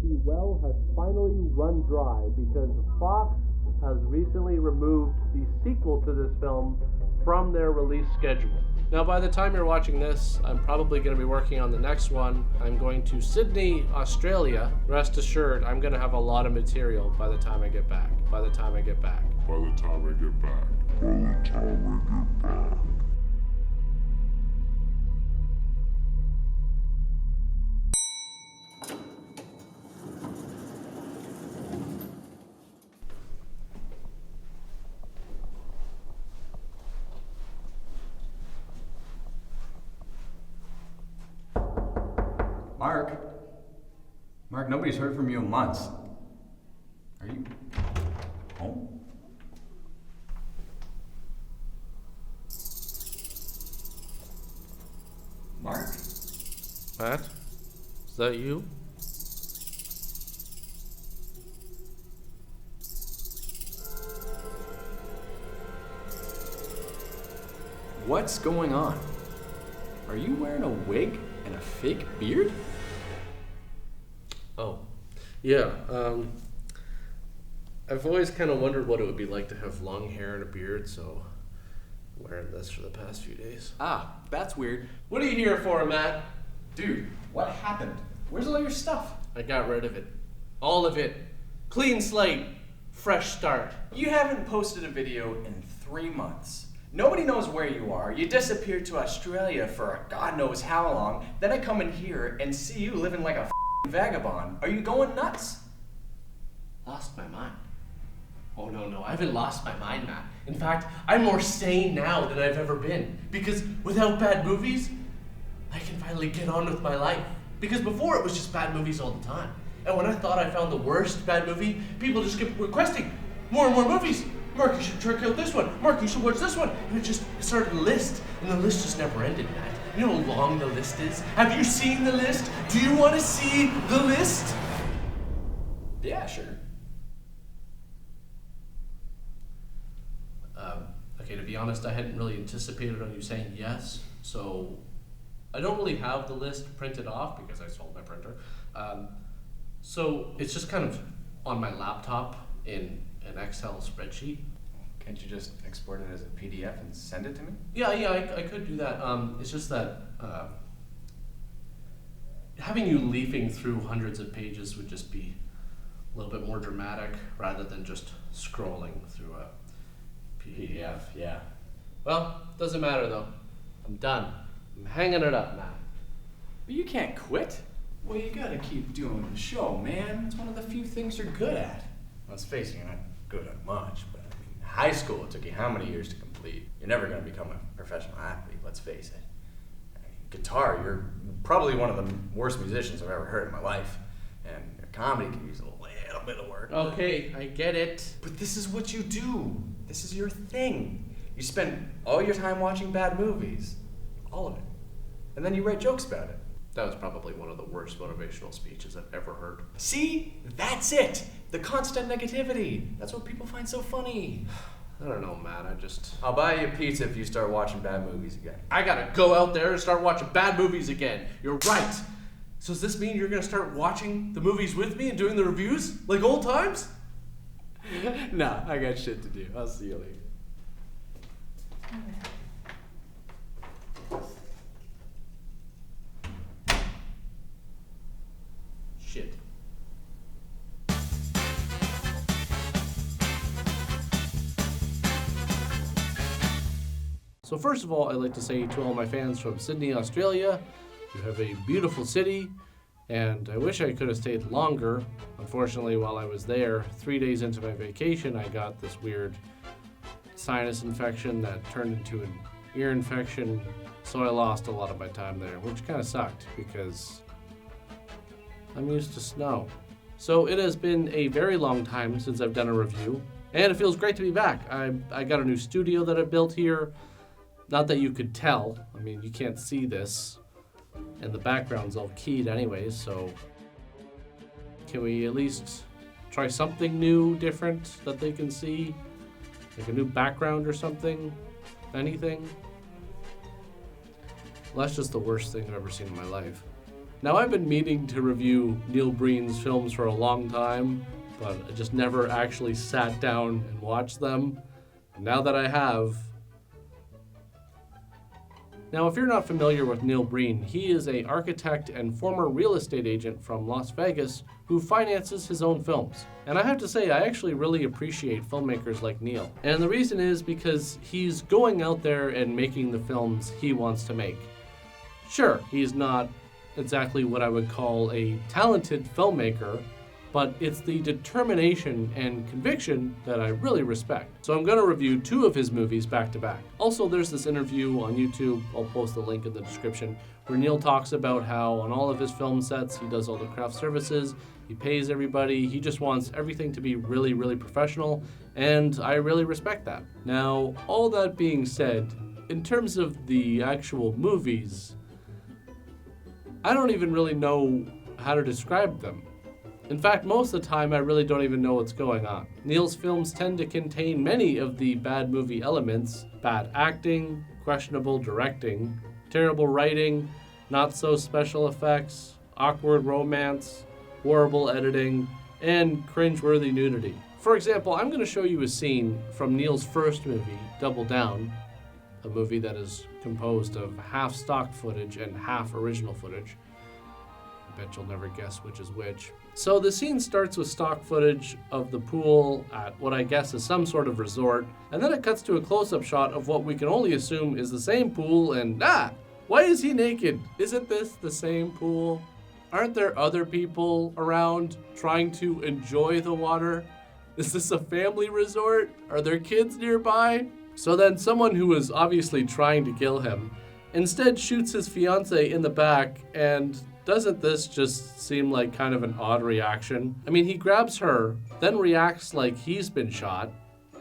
the well has finally run dry because Fox has recently removed the sequel to this film from their release schedule. Now, by the time you're watching this, I'm probably going to be working on the next one. I'm going to Sydney, Australia. Rest assured, I'm going to have a lot of material by the time I get back. By the time I get back. By the time I get back. By the time I get back. Mark, nobody's heard from you in months. Are you home? Mark? Matt? Is that you? What's going on? Are you wearing a wig and a fake beard? Oh, yeah. I've always kind of wondered what it would be like to have long hair and a beard, so I'm wearing this for the past few days. Ah, that's weird. What are you here for, Matt? Dude, what happened? Where's all your stuff? I got rid of it. All of it. Clean slate. Fresh start. You haven't posted a video in 3 months. Nobody knows where you are. You disappeared to Australia for God knows how long. Then I come in here and see you living like a vagabond. Are you going nuts? Lost my mind. Oh, no, I haven't lost my mind, Matt. In fact, I'm more sane now than I've ever been. Because without bad movies, I can finally get on with my life. Because before it was just bad movies all the time. And when I thought I found the worst bad movie, people just kept requesting more and more movies. Mark, you should check out this one. Mark, you should watch this one. And it started a list. And the list just never ended, Matt. You know how long the list is? Have you seen the list? Do you want to see the list? Yeah, sure. Okay, to be honest, I hadn't really anticipated on you saying yes, so I don't really have the list printed off because I sold my printer. So it's just kind of on my laptop in an Excel spreadsheet. Can't you just export it as a PDF and send it to me? Yeah, I could do that. It's just that having you leafing through hundreds of pages would just be a little bit more dramatic rather than just scrolling through a PDF. Yeah. Well, doesn't matter though. I'm done. I'm hanging it up, Matt. But you can't quit. Well, you gotta keep doing the show, man. It's one of the few things you're good at. Let's face it, you're not good at much, but I mean, high school, it took you how many years to complete? You're never gonna become a professional athlete, let's face it. I mean, guitar, you're probably one of the worst musicians I've ever heard in my life. And your comedy can use a little bit of work. Okay, I get it. But this is what you do. This is your thing. You spend all your time watching bad movies. All of it. And then you write jokes about it. That was probably one of the worst motivational speeches I've ever heard. See? That's it. The constant negativity. That's what people find so funny. I don't know, Matt. I'll buy you a pizza if you start watching bad movies again. I gotta go out there and start watching bad movies again. You're right. So does this mean you're gonna start watching the movies with me and doing the reviews like old times? Nah, I got shit to do. I'll see you later. Shit. So first of all, I'd like to say to all my fans from Sydney, Australia, you have a beautiful city, and I wish I could have stayed longer. Unfortunately, while I was there, 3 days into my vacation, I got this weird sinus infection that turned into an ear infection, so I lost a lot of my time there, which kind of sucked because I'm used to snow. So it has been a very long time since I've done a review, and it feels great to be back. I got a new studio that I built here. Not that you could tell. I mean, you can't see this, and the background's all keyed anyways, so can we at least try something new, different, that they can see? Like a new background or something? Anything? Well, that's just the worst thing I've ever seen in my life. Now, I've been meaning to review Neil Breen's films for a long time, but I just never actually sat down and watched them. Now that I have... Now, if you're not familiar with Neil Breen, he is an architect and former real estate agent from Las Vegas who finances his own films. And I have to say, I actually really appreciate filmmakers like Neil. And the reason is because he's going out there and making the films he wants to make. Sure, he's not exactly what I would call a talented filmmaker, but it's the determination and conviction that I really respect. So I'm going to review 2 of his movies back to back. Also, there's this interview on YouTube, I'll post the link in the description, where Neil talks about how on all of his film sets, he does all the craft services, he pays everybody, he just wants everything to be really, really professional, and I really respect that. Now, all that being said, in terms of the actual movies, I don't even really know how to describe them. In fact, most of the time, I really don't even know what's going on. Neil's films tend to contain many of the bad movie elements: bad acting, questionable directing, terrible writing, not so special effects, awkward romance, horrible editing, and cringeworthy nudity. For example, I'm going to show you a scene from Neil's first movie, Double Down, a movie that is composed of half stock footage and half original footage. I bet you'll never guess which is which. So the scene starts with stock footage of the pool at what I guess is some sort of resort, and then it cuts to a close-up shot of what we can only assume is the same pool, and why is he naked? Isn't this the same pool? Aren't there other people around trying to enjoy the water? Is this a family resort? Are there kids nearby? So then someone who is obviously trying to kill him instead shoots his fiancée in the back, and doesn't this just seem like kind of an odd reaction? I mean, he grabs her, then reacts like he's been shot,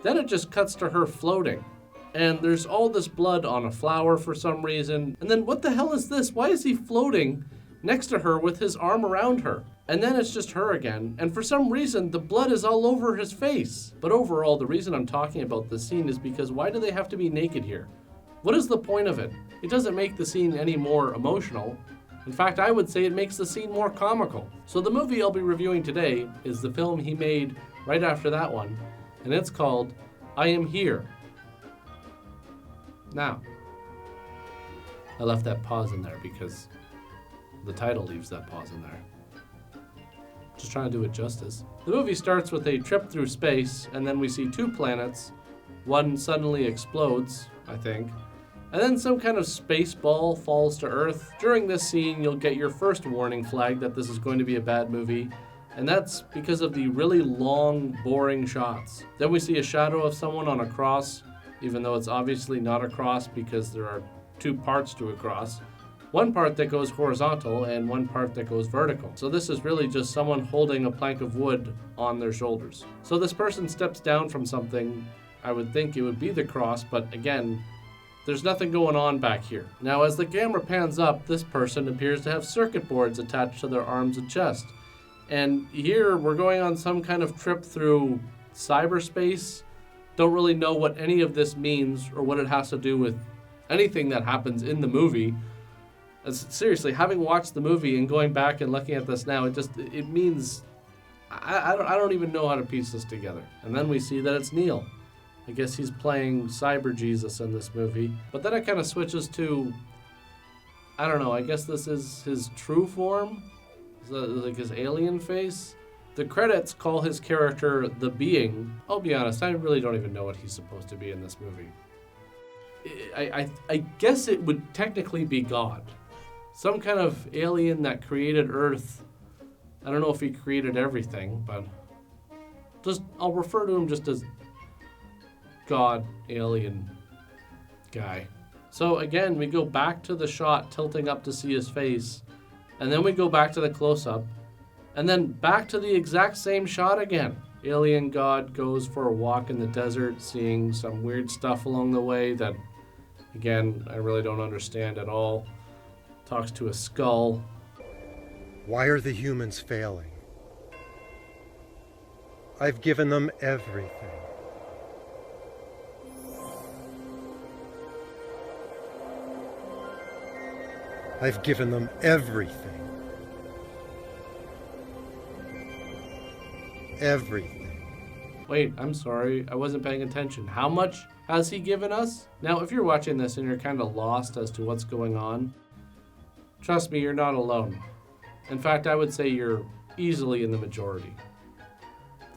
then it just cuts to her floating. And there's all this blood on a flower for some reason, and then what the hell is this? Why is he floating next to her with his arm around her? And then it's just her again, and for some reason, the blood is all over his face. But overall, the reason I'm talking about this scene is because why do they have to be naked here? What is the point of it? It doesn't make the scene any more emotional. In fact, I would say it makes the scene more comical. So the movie I'll be reviewing today is the film he made right after that one, and it's called I Am Here. Now, I left that pause in there because the title leaves that pause in there. Just trying to do it justice. The movie starts with a trip through space, and then we see 2 planets. One suddenly explodes, I think, and then some kind of space ball falls to Earth. During this scene, you'll get your first warning flag that this is going to be a bad movie, and that's because of the really long, boring shots. Then we see a shadow of someone on a cross, even though it's obviously not a cross because there are 2 parts to a cross. One part that goes horizontal and one part that goes vertical. So this is really just someone holding a plank of wood on their shoulders. So this person steps down from something. I would think it would be the cross, but again, there's nothing going on back here. Now, as the camera pans up, this person appears to have circuit boards attached to their arms and chest. And here we're going on some kind of trip through cyberspace. Don't really know what any of this means or what it has to do with anything that happens in the movie. Seriously, having watched the movie and going back and looking at this now, it means I don't even know how to piece this together. And then we see that it's Neil. I guess he's playing Cyber Jesus in this movie. But then it kind of switches to, I don't know, I guess this is his true form? Is that like his alien face? The credits call his character The Being. I'll be honest, I really don't even know what he's supposed to be in this movie. I guess it would technically be God. Some kind of alien that created Earth. I don't know if he created everything, but I'll refer to him just as God, alien guy. So again, we go back to the shot tilting up to see his face, and then we go back to the close-up, and then back to the exact same shot again. Alien God goes for a walk in the desert, seeing some weird stuff along the way that, again, I really don't understand at all. Talks to a skull. Why are the humans failing? I've given them everything. I've given them everything. everything. Wait, I'm sorry, I wasn't paying attention. How much has he given us? Now, if you're watching this and you're kind of lost as to what's going on, trust me, you're not alone. In fact, I would say you're easily in the majority.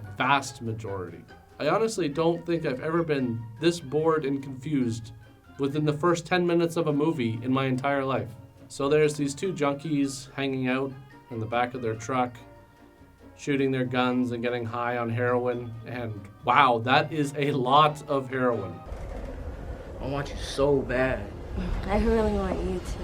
The vast majority. I honestly don't think I've ever been this bored and confused within the first 10 minutes of a movie in my entire life. So there's these two junkies hanging out in the back of their truck, shooting their guns and getting high on heroin, and wow, that is a lot of heroin. I want you so bad. I really want you to.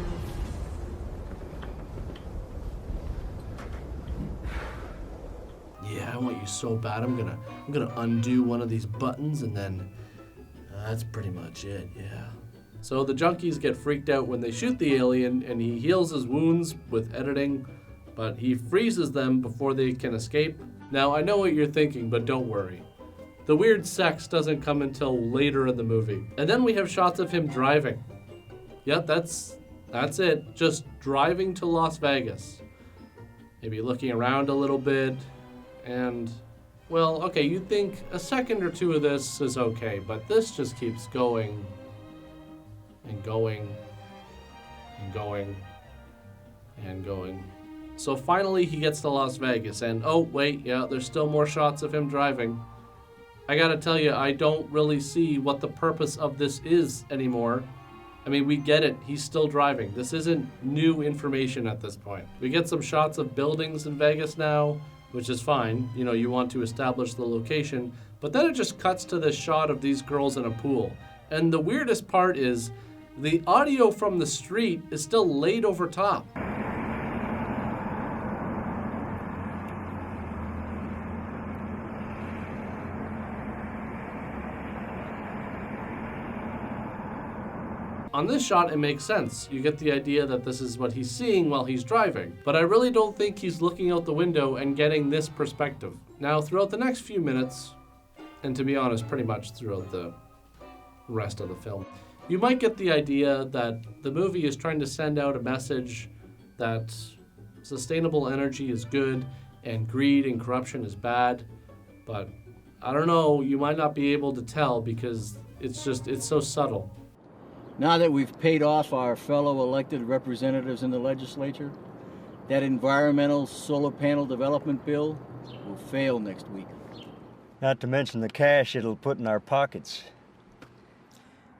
Yeah, I want you so bad. I'm gonna undo one of these buttons and then that's pretty much it, yeah. So the junkies get freaked out when they shoot the alien and he heals his wounds with editing, but he freezes them before they can escape. Now, I know what you're thinking, but don't worry. The weird sex doesn't come until later in the movie. And then we have shots of him driving. Yep, that's it. Just driving to Las Vegas. Maybe looking around a little bit. And, well, okay, you'd think a second or two of this is okay, but this just keeps going and going and going and going. So finally he gets to Las Vegas and oh wait, yeah, there's still more shots of him driving. I gotta tell you, I don't really see what the purpose of this is anymore. I mean, we get it, he's still driving. This isn't new information at this point. We get some shots of buildings in Vegas now, which is fine. You know, you want to establish the location, but then it just cuts to this shot of these girls in a pool. And the weirdest part is the audio from the street is still laid over top. On this shot, it makes sense. You get the idea that this is what he's seeing while he's driving. But I really don't think he's looking out the window and getting this perspective. Now, throughout the next few minutes, and to be honest, pretty much throughout the rest of the film, you might get the idea that the movie is trying to send out a message that sustainable energy is good and greed and corruption is bad. But I don't know, you might not be able to tell because it's so subtle. Now that we've paid off our fellow elected representatives in the legislature, that environmental solar panel development bill will fail next week. Not to mention the cash it'll put in our pockets.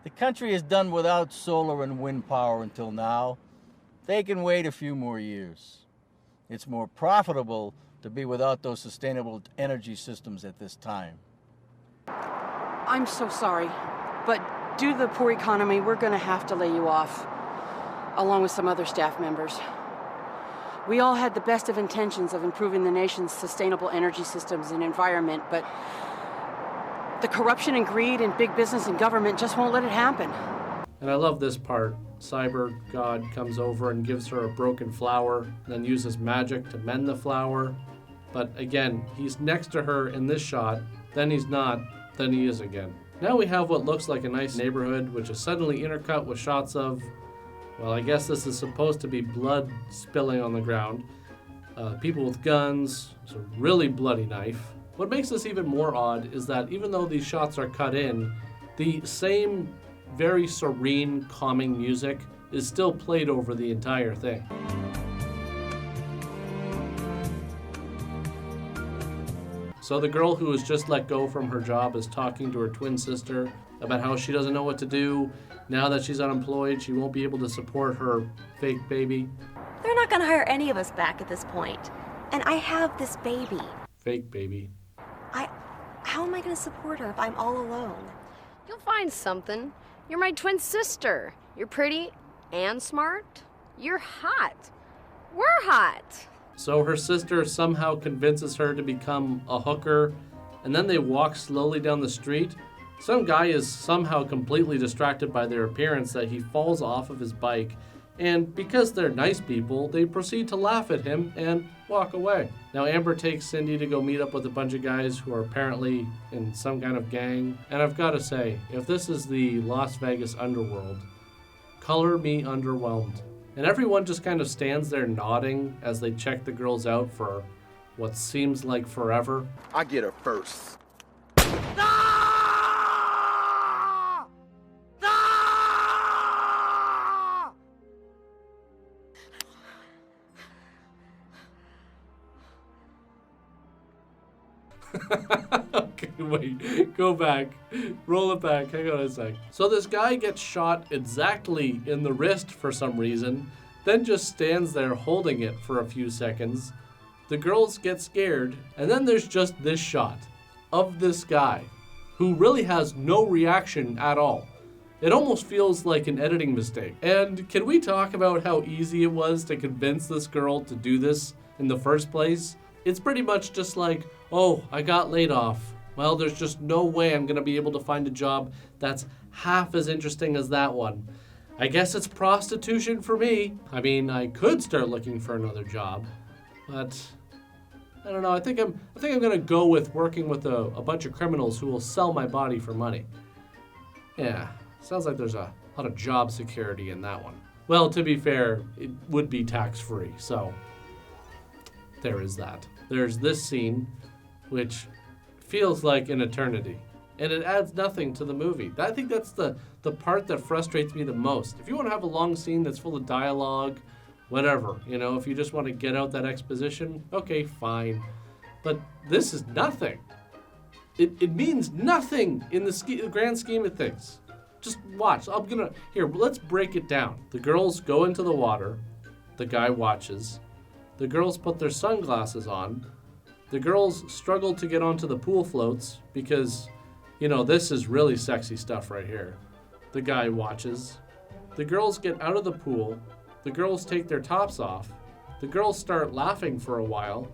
The country has done without solar and wind power until now. They can wait a few more years. It's more profitable to be without those sustainable energy systems at this time. I'm so sorry, but due to the poor economy, we're going to have to lay you off, along with some other staff members. We all had the best of intentions of improving the nation's sustainable energy systems and environment, but the corruption and greed in big business and government just won't let it happen. And I love this part. Cyber God comes over and gives her a broken flower, then uses magic to mend the flower. But again, he's next to her in this shot, then he's not, then he is again. Now we have what looks like a nice neighborhood, which is suddenly intercut with shots of, well, I guess this is supposed to be blood spilling on the ground. People with guns, it's a really bloody knife. What makes this even more odd is that even though these shots are cut in, the same very serene, calming music is still played over the entire thing. So the girl who was just let go from her job is talking to her twin sister about how she doesn't know what to do. Now that she's unemployed, she won't be able to support her fake baby. They're not gonna hire any of us back at this point. And I have this baby. Fake baby. How am I gonna support her if I'm all alone? You'll find something. You're my twin sister. You're pretty and smart. You're hot. We're hot. So her sister somehow convinces her to become a hooker, and then they walk slowly down the street. Some guy is somehow completely distracted by their appearance that he falls off of his bike, and because they're nice people, they proceed to laugh at him and walk away. Now Amber takes Cindy to go meet up with a bunch of guys who are apparently in some kind of gang, and I've got to say, if this is the Las Vegas underworld, color me underwhelmed. And everyone just kind of stands there nodding as they check the girls out for what seems like forever. I get her first. Okay, wait, go back, roll it back, hang on a sec. So this guy gets shot exactly in the wrist for some reason, then just stands there holding it for a few seconds. The girls get scared, and then there's just this shot of this guy who really has no reaction at all. It almost feels like an editing mistake. And can we talk about how easy it was to convince this girl to do this in the first place? It's pretty much just like, oh, I got laid off. Well, there's just no way I'm gonna be able to find a job that's half as interesting as that one. I guess it's prostitution for me. I mean, I could start looking for another job, but I don't know. I think I'm gonna go with working with a bunch of criminals who will sell my body for money. Yeah, sounds like there's a lot of job security in that one. Well, to be fair, it would be tax-free, so there is that. There's this scene, which feels like an eternity, and it adds nothing to the movie. I think that's the part that frustrates me the most. If you want to have a long scene that's full of dialogue, whatever, you know, if you just want to get out that exposition, okay, fine. But this is nothing. It means nothing in the grand scheme of things. Just watch. Here, let's break it down. The girls go into the water. The guy watches. The girls put their sunglasses on. The girls struggle to get onto the pool floats because, you know, this is really sexy stuff right here. The guy watches. The girls get out of the pool. The girls take their tops off. The girls start laughing for a while.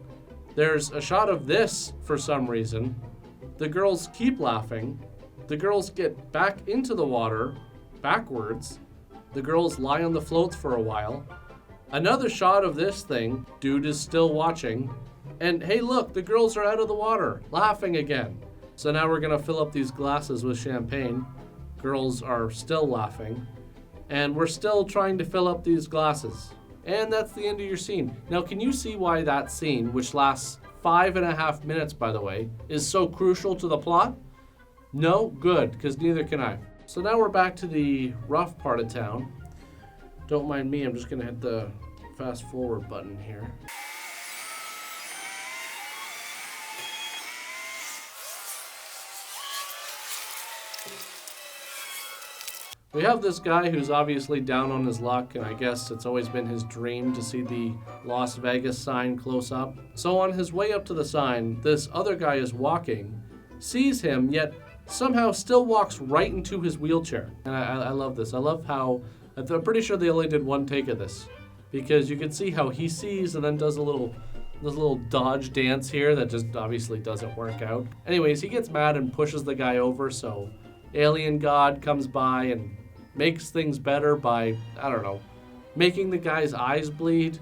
There's a shot of this for some reason. The girls keep laughing. The girls get back into the water, backwards. The girls lie on the floats for a while. Another shot of this thing. Dude is still watching. And hey, look, the girls are out of the water, laughing again. So now we're gonna fill up these glasses with champagne. Girls are still laughing. And we're still trying to fill up these glasses. And that's the end of your scene. Now, can you see why that scene, which lasts 5.5 minutes, by the way, is so crucial to the plot? No? Good, because neither can I. So now we're back to the rough part of town. Don't mind me, I'm just gonna hit the fast forward button here. We have this guy who's obviously down on his luck, and I guess it's always been his dream to see the Las Vegas sign close up. So on his way up to the sign, this other guy is walking, sees him, yet somehow still walks right into his wheelchair. And I love this. I love how, I'm pretty sure they only did one take of this, because you can see how he sees and then does this little dodge dance here that just obviously doesn't work out. Anyways, he gets mad and pushes the guy over, so Alien God comes by and makes things better by, I don't know, making the guy's eyes bleed,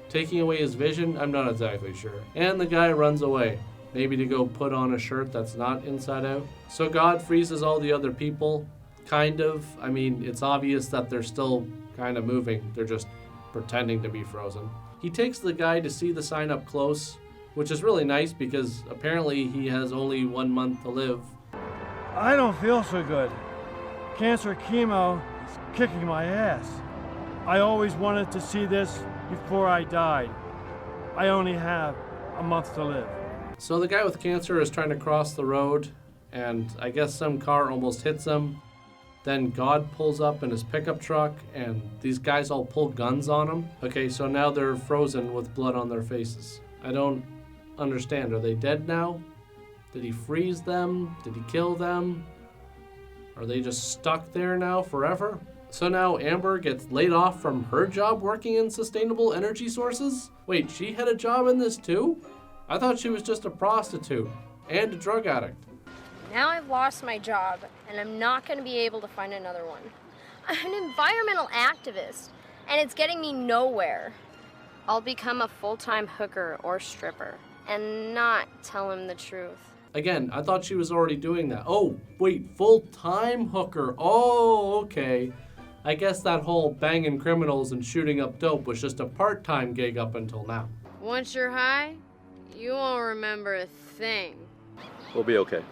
taking away his vision. I'm not exactly sure. And the guy runs away, maybe to go put on a shirt that's not inside out. So God freezes all the other people, kind of. I mean, it's obvious that they're still kind of moving. They're just pretending to be frozen. He takes the guy to see the sign up close, which is really nice because apparently he has only 1 month to live. I don't feel so good. Cancer chemo is kicking my ass. I always wanted to see this before I died. I only have a month to live. So the guy with cancer is trying to cross the road, and I guess some car almost hits him. Then God pulls up in his pickup truck, and these guys all pull guns on him. Okay, so now they're frozen with blood on their faces. I don't understand. Are they dead now? Did he freeze them? Did he kill them? Are they just stuck there now forever? So now Amber gets laid off from her job working in sustainable energy sources? Wait, she had a job in this too? I thought she was just a prostitute and a drug addict. Now I've lost my job, and I'm not going to be able to find another one. I'm an environmental activist, and it's getting me nowhere. I'll become a full-time hooker or stripper and not tell him the truth. Again, I thought she was already doing that. Oh, wait, full-time hooker. Oh, okay. I guess that whole banging criminals and shooting up dope was just a part-time gig up until now. Once you're high, You won't remember a thing. We'll be okay.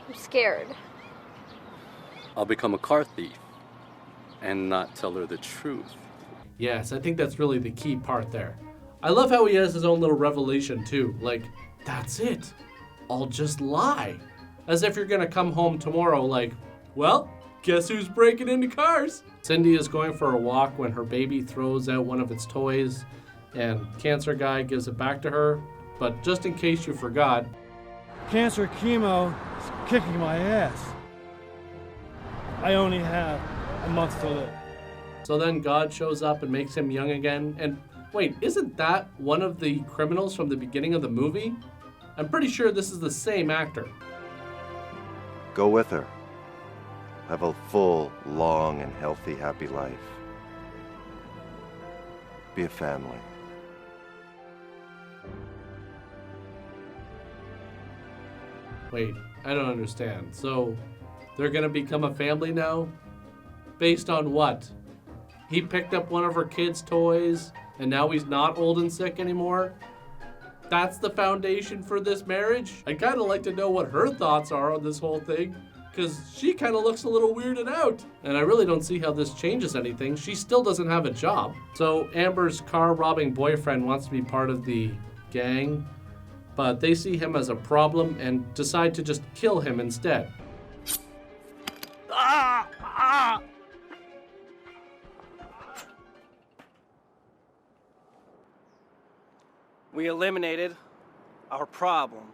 I'm scared. I'll become a car thief and not tell her the truth. Yes, I think that's really the key part there. I love how he has his own little revelation too. Like, that's it. I'll just lie. As if you're gonna come home tomorrow like, well, guess who's breaking into cars? Cindy is going for a walk when her baby throws out one of its toys and Cancer Guy gives it back to her. But just in case you forgot, Cancer chemo is kicking my ass. I only have a month to live. so then God shows up and makes him young again. And wait, isn't that one of the criminals from the beginning of the movie? I'm pretty sure this is the same actor. Go with her. Have a full, long, and healthy, happy life. Be a family. Wait, I don't understand. So, they're gonna become a family now? Based on what? He picked up one of her kids' toys, and now he's not old and sick anymore? That's the foundation for this marriage? I'd kinda like to know what her thoughts are on this whole thing, because she kinda looks a little weirded out. And I really don't see how this changes anything. She still doesn't have a job. So Amber's car-robbing boyfriend wants to be part of the gang, but they see him as a problem and decide to just kill him instead. We eliminated our problem.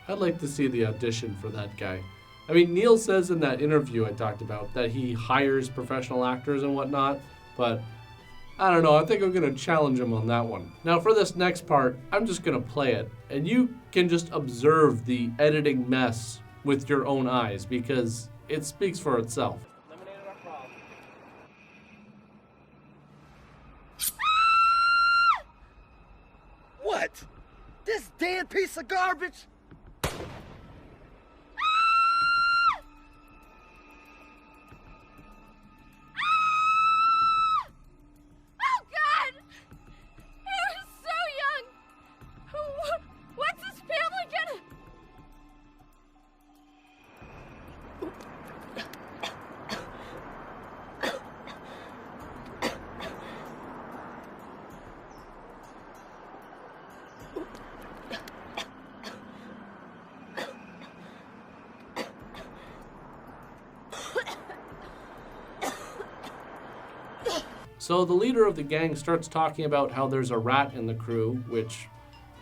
I'd like to see the audition for that guy. I mean, Neil says in that interview I talked about that he hires professional actors and whatnot, but I don't know, I think I'm gonna challenge him on that one. Now for this next part, I'm just gonna play it, and you can just observe the editing mess with your own eyes because it speaks for itself. What? This damn piece of garbage? So the leader of the gang starts talking about how there's a rat in the crew, which,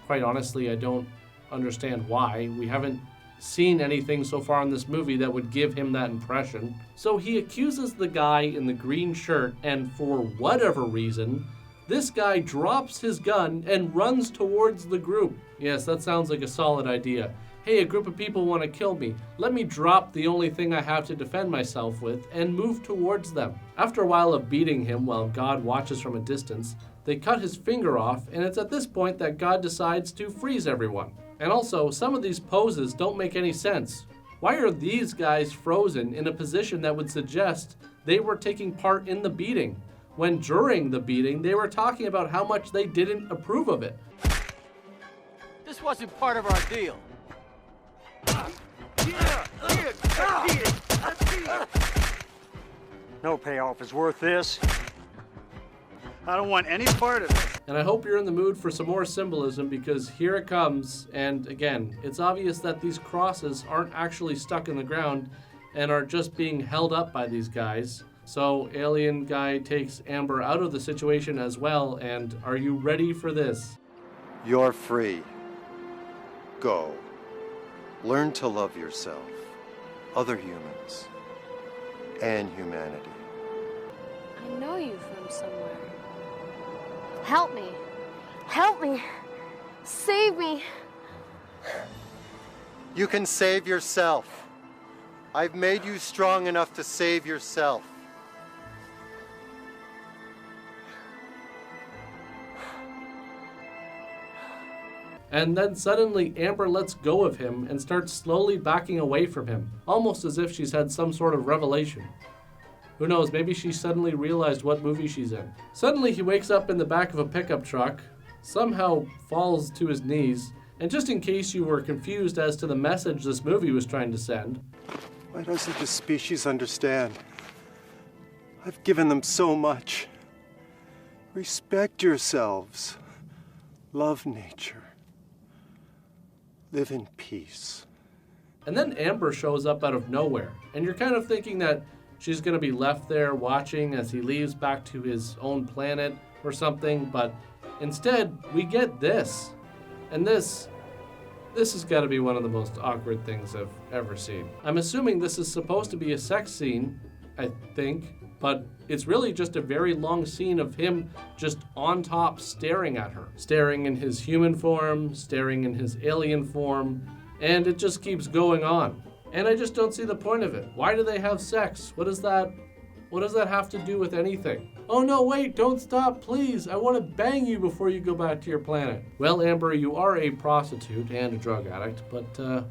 quite honestly, I don't understand why. We haven't seen anything so far in this movie that would give him that impression. So he accuses the guy in the green shirt, and for whatever reason, this guy drops his gun and runs towards the group. Yes, that sounds like a solid idea. Hey, a group of people want to kill me. Let me drop the only thing I have to defend myself with and move towards them. After a while of beating him while God watches from a distance, they cut his finger off, and it's at this point that God decides to freeze everyone. And also, some of these poses don't make any sense. Why are these guys frozen in a position that would suggest they were taking part in the beating, when during the beating they were talking about how much they didn't approve of it? This wasn't part of our deal. No payoff is worth this. I don't want any part of it. And I hope you're in the mood for some more symbolism because here it comes. And again, it's obvious that these crosses aren't actually stuck in the ground and are just being held up by these guys. So alien guy takes Amber out of the situation as well. And are you ready for this? You're free. Go. Learn to love yourself, other humans, and humanity. I know you from somewhere. Help me. Help me. Save me. You can save yourself. I've made you strong enough to save yourself. And then suddenly Amber lets go of him and starts slowly backing away from him, almost as if she's had some sort of revelation. Who knows, maybe she suddenly realized what movie she's in. Suddenly he wakes up in the back of a pickup truck, somehow falls to his knees. And just in case you were confused as to the message this movie was trying to send, Why doesn't the species understand? I've given them so much. Respect yourselves. Love nature. Live in peace. and then Amber shows up out of nowhere. And you're kind of thinking that she's going to be left there watching as he leaves back to his own planet or something, but instead we get this. And this has got to be one of the most awkward things I've ever seen. I'm assuming this is supposed to be a sex scene, I think, but it's really just a very long scene of him just on top staring at her. Staring in his human form, staring in his alien form, and it just keeps going on. And I just don't see the point of it. Why do they have sex? What does that have to do with anything? Oh no, wait, don't stop, please. I want to bang you before you go back to your planet. Well, Amber, you are a prostitute and a drug addict, but I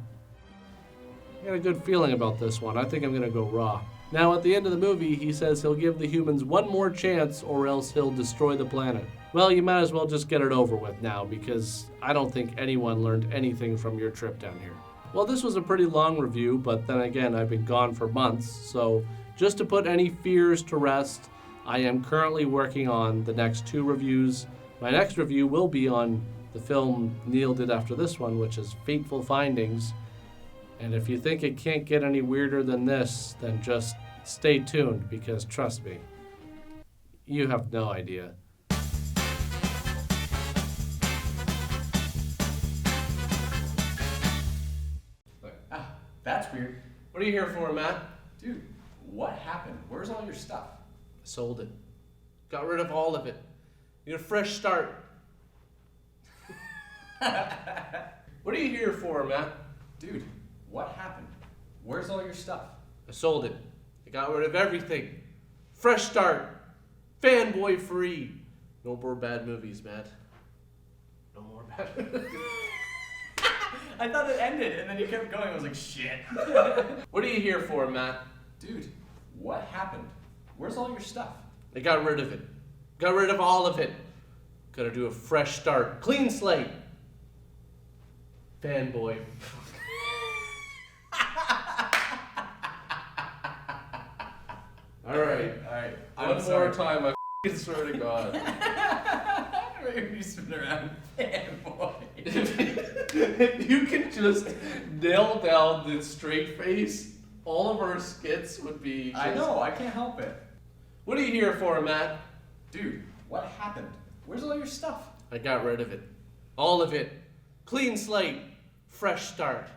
got a good feeling about this one. I think I'm gonna go raw. Now, at the end of the movie, he says he'll give the humans one more chance or else he'll destroy the planet. Well, you might as well just get it over with now, because I don't think anyone learned anything from your trip down here. Well, this was a pretty long review, but then again, I've been gone for months, so just to put any fears to rest, I am currently working on the next 2 reviews. My next review will be on the film Neil did after this one, which is Fateful Findings. And if you think it can't get any weirder than this, then just stay tuned, because trust me, you have no idea. That's weird. What are you here for, Matt? Dude, what happened? Where's all your stuff? I sold it. Got rid of all of it. Need a fresh start. What are you here for, Matt? Dude, what happened? Where's all your stuff? I sold it. I got rid of everything. Fresh start. Fanboy free. No more bad movies, Matt. No more bad movies. I thought it ended, and then you kept going. I was like, shit. What are you here for, Matt? Dude, what happened? Where's all your stuff? I got rid of it. Got rid of all of it. Gotta do a fresh start. Clean slate. Fanboy. All right. One more time, I f***ing swear to God. Maybe spin around, fanboy. If you can just nail down the straight face, all of our skits would be just... I know, I can't help it. What are you here for, Matt? Dude, what happened? Where's all your stuff? I got rid of it. All of it. Clean slate. Fresh start.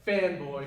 Fanboy.